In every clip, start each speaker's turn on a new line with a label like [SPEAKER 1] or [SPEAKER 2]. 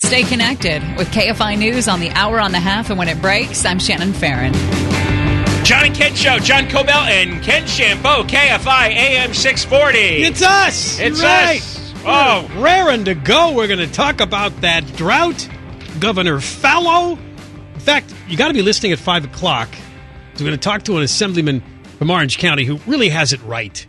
[SPEAKER 1] Stay connected with KFI News on the hour on the half, and when it breaks, I'm Shannon Farron.
[SPEAKER 2] John and Ken Show, John Cobell and Ken Shampo, KFI AM 640.
[SPEAKER 3] It's us.
[SPEAKER 2] It's
[SPEAKER 3] right.
[SPEAKER 2] us. Oh,
[SPEAKER 3] raring to go. We're going to talk about that drought. Governor Fallow. In fact, you got to be listening at 5 o'clock. So we're going to talk to an assemblyman from Orange County who really has it right.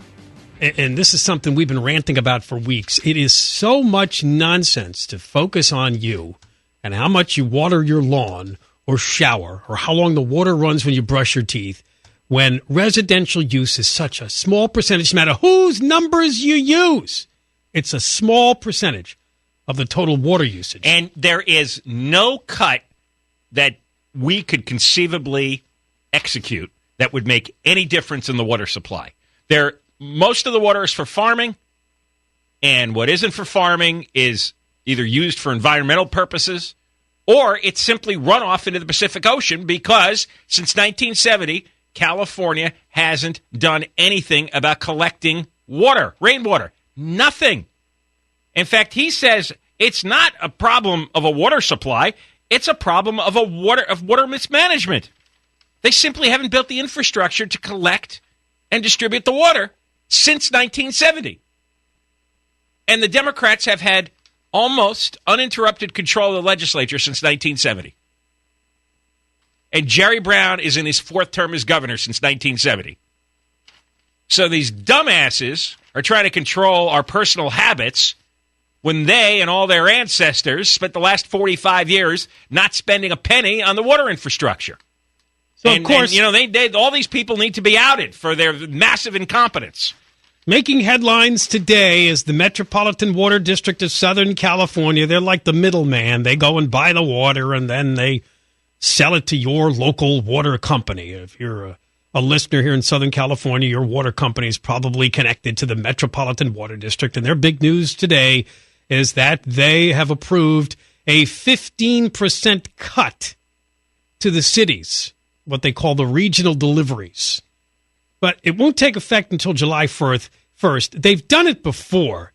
[SPEAKER 3] And this is something we've been ranting about for weeks. It is so much nonsense to focus on you and how much you water your lawn or shower or how long the water runs when you brush your teeth when residential use is such a small percentage, no matter whose numbers you use. It's a small percentage of the total water usage.
[SPEAKER 2] And there is no cut that we could conceivably execute that would make any difference in the water supply. Most of the water is for farming, and what isn't for farming is either used for environmental purposes or it's simply run off into the Pacific Ocean because since 1970, California hasn't done anything about collecting water, rainwater. Nothing. In fact, he says it's not a problem of a water supply, it's a problem of water mismanagement. They simply haven't built the infrastructure to collect and distribute the water since 1970. And the Democrats have had almost uninterrupted control of the legislature since 1970. And Jerry Brown is in his fourth term as governor since 1970. So these dumbasses are trying to control our personal habits when they and all their ancestors spent the last 45 years not spending a penny on the water infrastructure.
[SPEAKER 3] So, of course,
[SPEAKER 2] they all these people need to be outed for their massive incompetence.
[SPEAKER 3] Making headlines today is the Metropolitan Water District of Southern California. They're like the middleman. They go and buy the water, and then they sell it to your local water company. If you're a listener here in Southern California, your water company is probably connected to the Metropolitan Water District. And their big news today is that they have approved a 15% cut to the cities, what they call the regional deliveries. But it won't take effect until July 1st. They've done it before,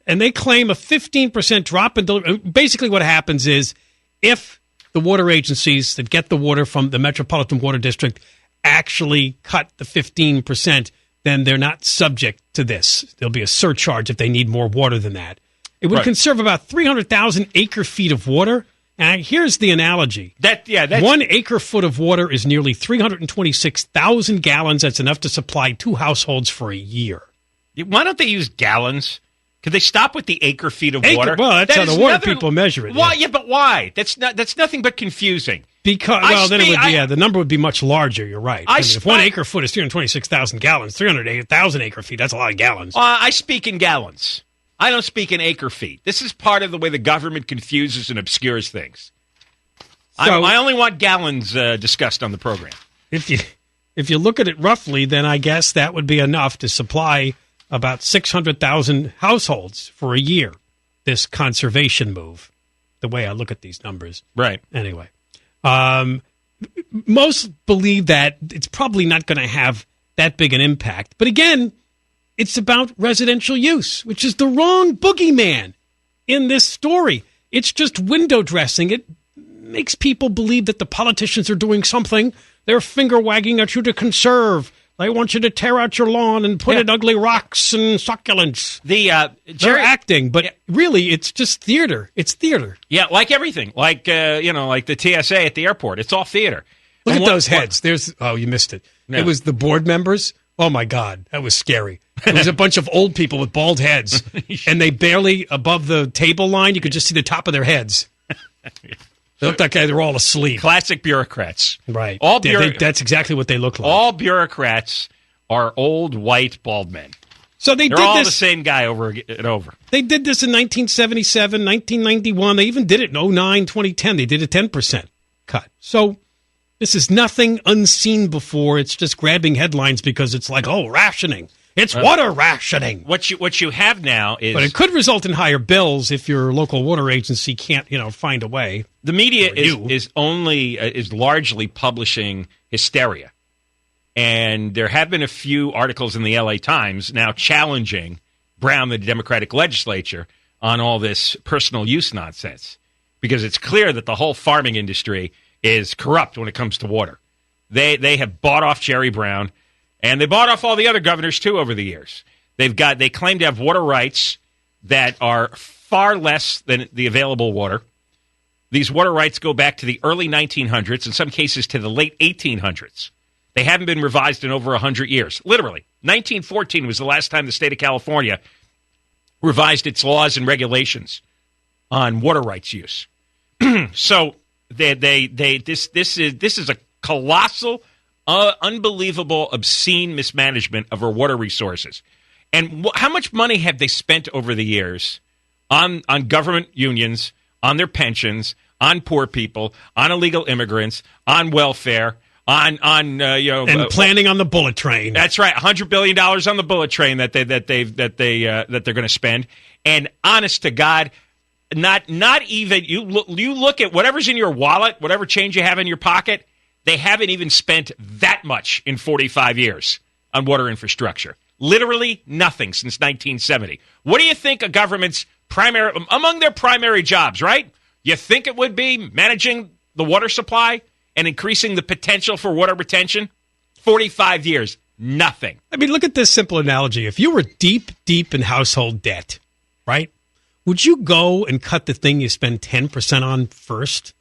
[SPEAKER 3] and they claim a 15% drop in delivery. Basically what happens is if the water agencies that get the water from the Metropolitan Water District actually cut the 15%, then they're not subject to this. There'll be a surcharge if they need more water than that. It would conserve about 300,000 acre-feet of water. And here's the analogy. 1 acre-foot of water is nearly 326,000 gallons. That's enough to supply 2 households for a year.
[SPEAKER 2] Why don't they use gallons? Could they stop with the acre-feet of water?
[SPEAKER 3] Well, that's how the water people measure it.
[SPEAKER 2] Why? Yeah, but why? That's nothing but confusing.
[SPEAKER 3] Because, the number would be much larger. You're right. If 1 acre-foot is 326,000 gallons, 308,000 acre-feet, that's a lot of gallons.
[SPEAKER 2] I speak in gallons. I don't speak in acre-feet. This is part of the way the government confuses and obscures things. So, I only want gallons discussed on the program.
[SPEAKER 3] If you look at it roughly, then I guess that would be enough to supply about 600,000 households for a year, this conservation move, the way I look at these numbers.
[SPEAKER 2] Right.
[SPEAKER 3] Anyway, most believe that it's probably not going to have that big an impact. But again, it's about residential use, which is the wrong boogeyman in this story. It's just window dressing. It makes people believe that the politicians are doing something. They're finger wagging at you to conserve. They want you to tear out your lawn and put in ugly rocks and succulents. They're acting, but really it's just theater. It's theater.
[SPEAKER 2] Yeah, like everything. Like the TSA at the airport. It's all theater.
[SPEAKER 3] Look at those heads. You missed it. No. It was the board members. Oh, my God. That was scary. It was a bunch of old people with bald heads, and they barely above the table line. You could just see the top of their heads. They looked like they were all asleep.
[SPEAKER 2] Classic bureaucrats.
[SPEAKER 3] Right. That's exactly what they look like.
[SPEAKER 2] All bureaucrats are old, white, bald men.
[SPEAKER 3] So they're
[SPEAKER 2] all the same guy over and over.
[SPEAKER 3] They did this in 1977, 1991. They even did it in 2009, 2010. They did a 10% cut. So this is nothing unseen before. It's just grabbing headlines because it's like, rationing. It's water rationing.
[SPEAKER 2] What you have now is...
[SPEAKER 3] But it could result in higher bills if your local water agency can't, find a way.
[SPEAKER 2] The media is largely publishing hysteria. And there have been a few articles in the L.A. Times now challenging Brown, the Democratic legislature, on all this personal use nonsense. because it's clear that the whole farming industry is corrupt when it comes to water. They have bought off Jerry Brown, and they bought off all the other governors, too, over the years. They claim to have water rights that are far less than the available water. These water rights go back to the early 1900s, in some cases to the late 1800s. They haven't been revised in over 100 years. Literally, 1914 was the last time the state of California revised its laws and regulations on water rights use. So this is a colossal, unbelievable, obscene mismanagement of our water resources. And how much money have they spent over the years on government unions, on their pensions, on poor people, on illegal immigrants, on welfare, on
[SPEAKER 3] and planning on the bullet train?
[SPEAKER 2] That's right, $100 billion on the bullet train that they're going to spend. And honest to God, not even you look at whatever's in your wallet, whatever change you have in your pocket, they haven't even spent that much in 45 years on water infrastructure. Literally nothing since 1970. What do you think a government's among their primary jobs, right? You think it would be managing the water supply and increasing the potential for water retention? 45 years, nothing.
[SPEAKER 3] I mean, look at this simple analogy. If you were deep in household debt, right, would you go and cut the thing you spend 10% on first?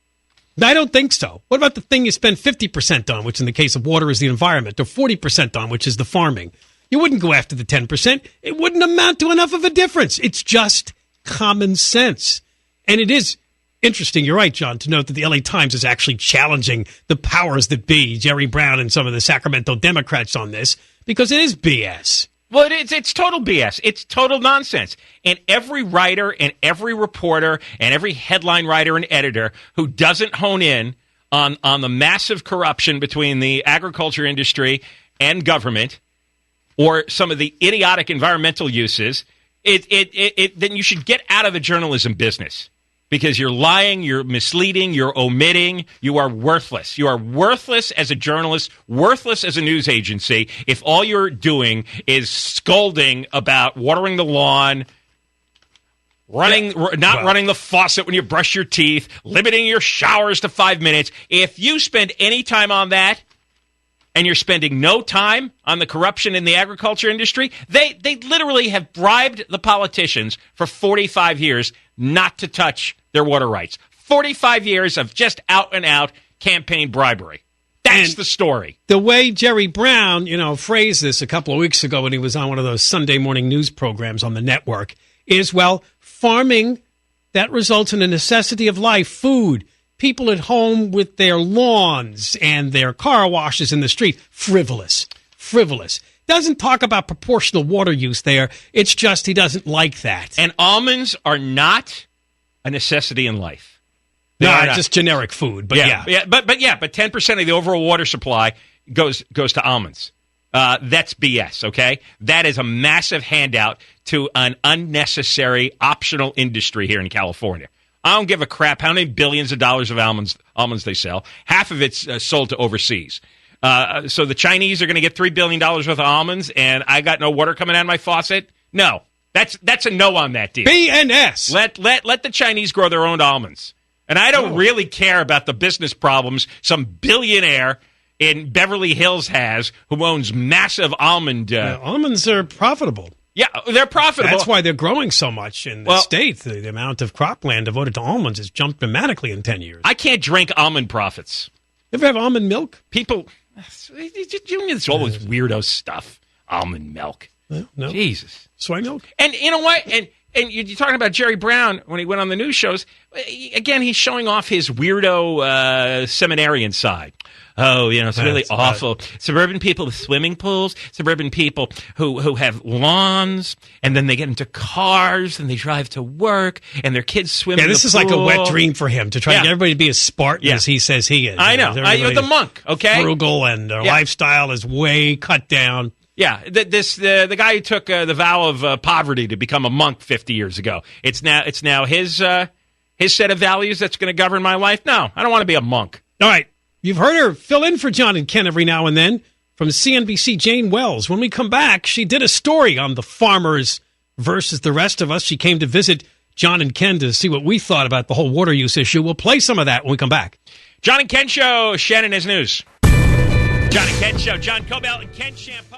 [SPEAKER 3] I don't think so. What about the thing you spend 50% on, which in the case of water is the environment, or 40% on, which is the farming? You wouldn't go after the 10%. It wouldn't amount to enough of a difference. It's just common sense. And it is interesting, you're right, John, to note that the LA Times is actually challenging the powers that be, Jerry Brown and some of the Sacramento Democrats on this, because it is BS.
[SPEAKER 2] Well, it's total BS. It's total nonsense. And every writer and every reporter and every headline writer and editor who doesn't hone in on the massive corruption between the agriculture industry and government, or some of the idiotic environmental uses, then you should get out of the journalism business, because you're lying, you're misleading, you're omitting, you are worthless. You are worthless as a journalist, worthless as a news agency, if all you're doing is scolding about watering the lawn, running the faucet when you brush your teeth, limiting your showers to 5 minutes. If you spend any time on that, and you're spending no time on the corruption in the agriculture industry, they literally have bribed the politicians for 45 years not to touch their water rights. 45 years of just out-and-out campaign bribery. That's the story.
[SPEAKER 3] The way Jerry Brown, phrased this a couple of weeks ago when he was on one of those Sunday morning news programs on the network is, well, farming, that results in a necessity of life, food. People at home with their lawns and their car washes in the street, frivolous. Doesn't talk about proportional water use there. It's just he doesn't like that.
[SPEAKER 2] And almonds are not a necessity in life.
[SPEAKER 3] No, just generic food. But
[SPEAKER 2] but 10% of the overall water supply goes to almonds. That's BS. Okay, that is a massive handout to an unnecessary optional industry here in California. I don't give a crap how many billions of dollars of almonds they sell. Half of it's sold to overseas. So the Chinese are going to get $3 billion worth of almonds, and I got no water coming out of my faucet? No. That's a no on that deal.
[SPEAKER 3] BNS.
[SPEAKER 2] Let the Chinese grow their own almonds. And I don't really care about the business problems some billionaire in Beverly Hills has who owns massive almond.
[SPEAKER 3] Almonds are profitable.
[SPEAKER 2] Yeah, they're profitable.
[SPEAKER 3] That's why they're growing so much in the state. The amount of cropland devoted to almonds has jumped dramatically in 10 years.
[SPEAKER 2] I can't drink almond profits.
[SPEAKER 3] You ever have almond milk?
[SPEAKER 2] People, it's all this weirdo stuff. Almond milk.
[SPEAKER 3] No.
[SPEAKER 2] Jesus.
[SPEAKER 3] Soy milk?
[SPEAKER 2] And you know what? And you're talking about Jerry Brown when he went on the news shows. Again, he's showing off his weirdo seminarian side. Oh, it's really awful. Suburban people with swimming pools, suburban people who have lawns, and then they get into cars and they drive to work, and their kids swim in the pool.
[SPEAKER 3] This is like a wet dream for him to try to get everybody to be as Spartan as he says he is.
[SPEAKER 2] I know. The monk, okay?
[SPEAKER 3] Frugal, and their lifestyle is way cut down.
[SPEAKER 2] Yeah, the guy who took the vow of poverty to become a monk 50 years ago. It's now his set of values that's going to govern my life. No, I don't want to be a monk.
[SPEAKER 3] All right. You've heard her fill in for John and Ken every now and then. From CNBC, Jane Wells. When we come back, she did a story on the farmers versus the rest of us. She came to visit John and Ken to see what we thought about the whole water use issue. We'll play some of that when we come back.
[SPEAKER 2] John and Ken Show, Shannon has news. John and Ken Show, John Cobell and Ken Shampoo.